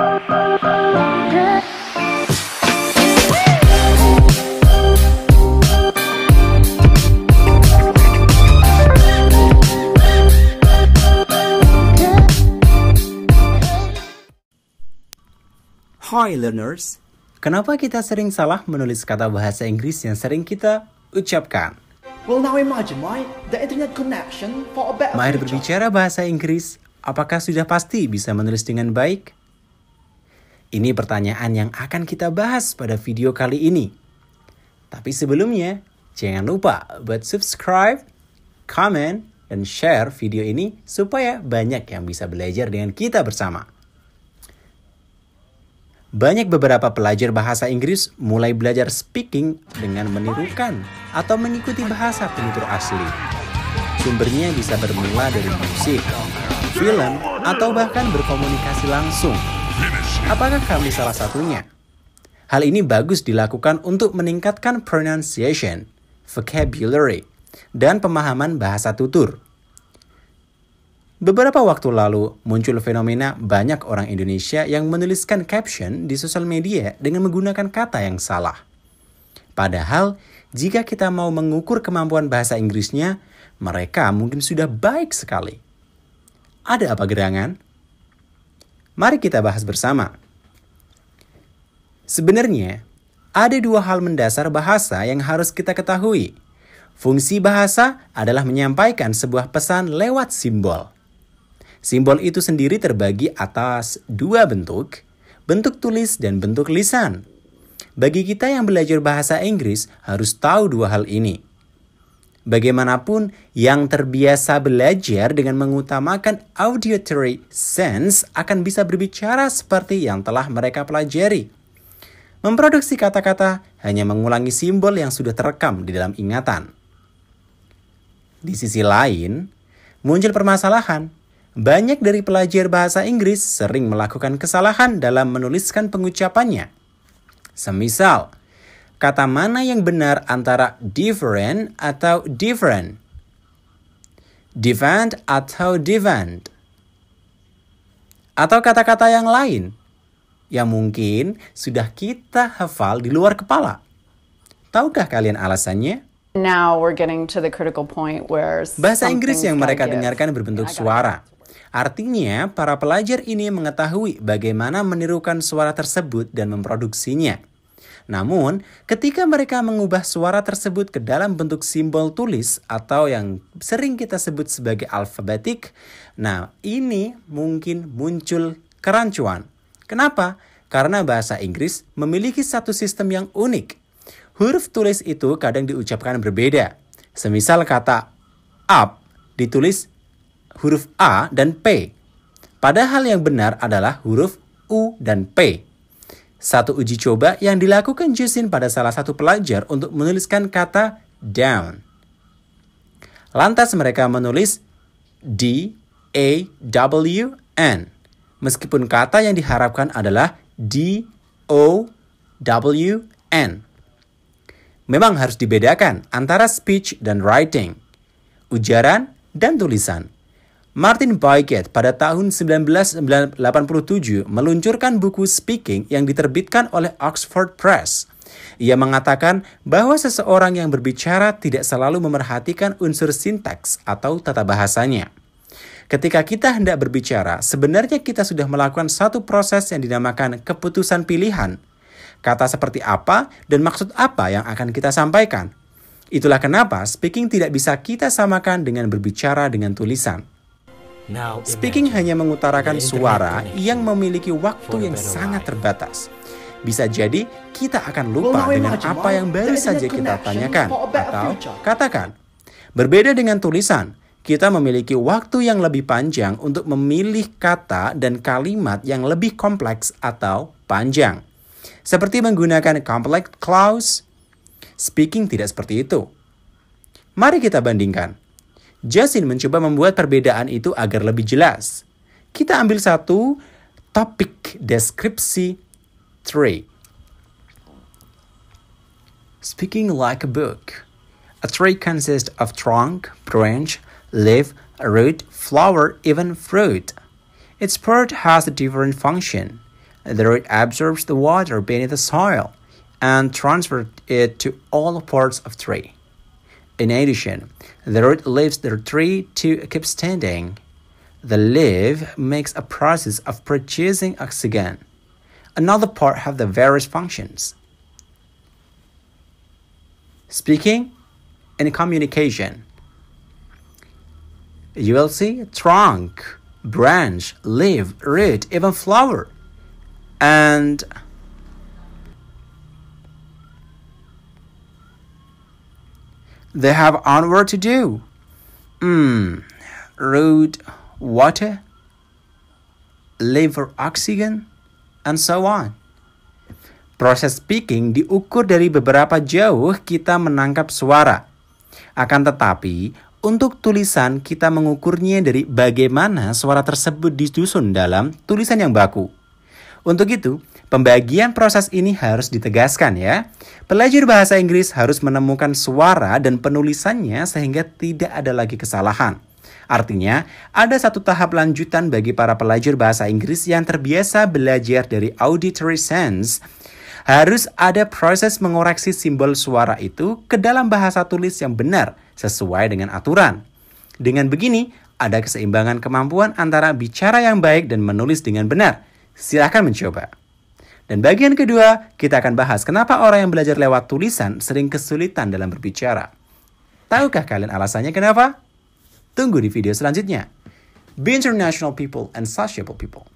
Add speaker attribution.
Speaker 1: Hi learners, kenapa kita sering salah menulis kata bahasa Inggris yang sering kita ucapkan?
Speaker 2: Well, now imagine, right? The internet connection for a better
Speaker 1: Mahir
Speaker 2: future.
Speaker 1: berbicara bahasa Inggris, apakah sudah pasti bisa menulis dengan baik? Ini pertanyaan yang akan kita bahas pada video kali ini. Tapi sebelumnya, jangan lupa buat subscribe, comment, dan share video ini supaya banyak yang bisa belajar dengan kita bersama. Banyak beberapa pelajar bahasa Inggris mulai belajar speaking dengan menirukan atau mengikuti bahasa penutur asli. Sumbernya bisa bermula dari musik, film, atau bahkan berkomunikasi langsung. Apakah kami salah satunya? Hal ini bagus dilakukan untuk meningkatkan pronunciation, vocabulary, dan pemahaman bahasa tutur. Beberapa waktu lalu, muncul fenomena banyak orang Indonesia yang menuliskan caption di sosial media dengan menggunakan kata yang salah. Padahal, jika kita mau mengukur kemampuan bahasa Inggrisnya, mereka mungkin sudah baik sekali. Ada apa gerangan? Mari kita bahas bersama. Sebenarnya, ada dua hal mendasar bahasa yang harus kita ketahui. Fungsi bahasa adalah menyampaikan sebuah pesan lewat simbol. Simbol itu sendiri terbagi atas dua bentuk tulis dan bentuk lisan. Bagi kita yang belajar bahasa Inggris harus tahu dua hal ini. Bagaimanapun, yang terbiasa belajar dengan mengutamakan auditory sense akan bisa berbicara seperti yang telah mereka pelajari. Memproduksi kata-kata hanya mengulangi simbol yang sudah terekam di dalam ingatan. Di sisi lain, muncul permasalahan. Banyak dari pelajar bahasa Inggris sering melakukan kesalahan dalam menuliskan pengucapannya. Semisal, kata mana yang benar antara different atau different? Defend atau defend? Atau kata-kata yang lain yang mungkin sudah kita hafal di luar kepala. Tahukah kalian alasannya?
Speaker 3: Now we're getting to the critical point where
Speaker 1: bahasa Inggris yang mereka dengarkan berbentuk suara. Artinya, para pelajar ini mengetahui bagaimana menirukan suara tersebut dan memproduksinya. Namun, ketika mereka mengubah suara tersebut ke dalam bentuk simbol tulis atau yang sering kita sebut sebagai alfabetik, nah ini mungkin muncul kerancuan. Kenapa? Karena bahasa Inggris memiliki satu sistem yang unik. Huruf tulis itu kadang diucapkan berbeda. Semisal kata up ditulis huruf A dan P. Padahal yang benar adalah huruf U dan P. Satu uji coba yang dilakukan Justin pada salah satu pelajar untuk menuliskan kata down. Lantas mereka menulis D-A-W-N. Meskipun kata yang diharapkan adalah D-O-W-N. Memang harus dibedakan antara speech dan writing, ujaran dan tulisan. Martin Bygatt pada tahun 1987 meluncurkan buku Speaking yang diterbitkan oleh Oxford Press. Ia mengatakan bahwa seseorang yang berbicara tidak selalu memerhatikan unsur sintaks atau tata bahasanya. Ketika kita hendak berbicara, sebenarnya kita sudah melakukan satu proses yang dinamakan keputusan pilihan. Kata seperti apa dan maksud apa yang akan kita sampaikan. Itulah kenapa speaking tidak bisa kita samakan dengan berbicara dengan tulisan. Speaking hanya mengutarakan suara yang memiliki waktu yang sangat terbatas. Bisa jadi kita akan lupa dengan apa yang baru saja kita tanyakan atau katakan. Berbeda dengan tulisan, kita memiliki waktu yang lebih panjang untuk memilih kata dan kalimat yang lebih kompleks atau panjang. Seperti menggunakan complex clause, speaking tidak seperti itu. Mari kita bandingkan. Justin mencoba membuat perbedaan itu agar lebih jelas. Kita ambil satu topik deskripsi tree. Speaking like a book. A tree consists of trunk, branch, leaf, root, flower, even fruit. Each part has a different function. The root absorbs the water beneath the soil and transfers it to all parts of tree. In addition, the root leaves the tree to keep standing. The leaf makes a process of producing oxygen. Another part have the various functions. Speaking and communication. You will see trunk, branch, leaf, root, even flower. And they have on work to do. Root, water, leaf for oxygen, and so on. Proses speaking diukur dari beberapa jauh kita menangkap suara. Akan tetapi, untuk tulisan kita mengukurnya dari bagaimana suara tersebut disusun dalam tulisan yang baku. Untuk itu, pembagian proses ini harus ditegaskan ya. Pelajar bahasa Inggris harus menemukan suara dan penulisannya sehingga tidak ada lagi kesalahan. Artinya, ada satu tahap lanjutan bagi para pelajar bahasa Inggris yang terbiasa belajar dari auditory sense. Harus ada proses mengoreksi simbol suara itu ke dalam bahasa tulis yang benar sesuai dengan aturan. Dengan begini, ada keseimbangan kemampuan antara bicara yang baik dan menulis dengan benar. Silakan mencoba. Dan bagian kedua, kita akan bahas kenapa orang yang belajar lewat tulisan sering kesulitan dalam berbicara. Tahukah kalian alasannya kenapa? Tunggu di video selanjutnya. Be international people and sociable people.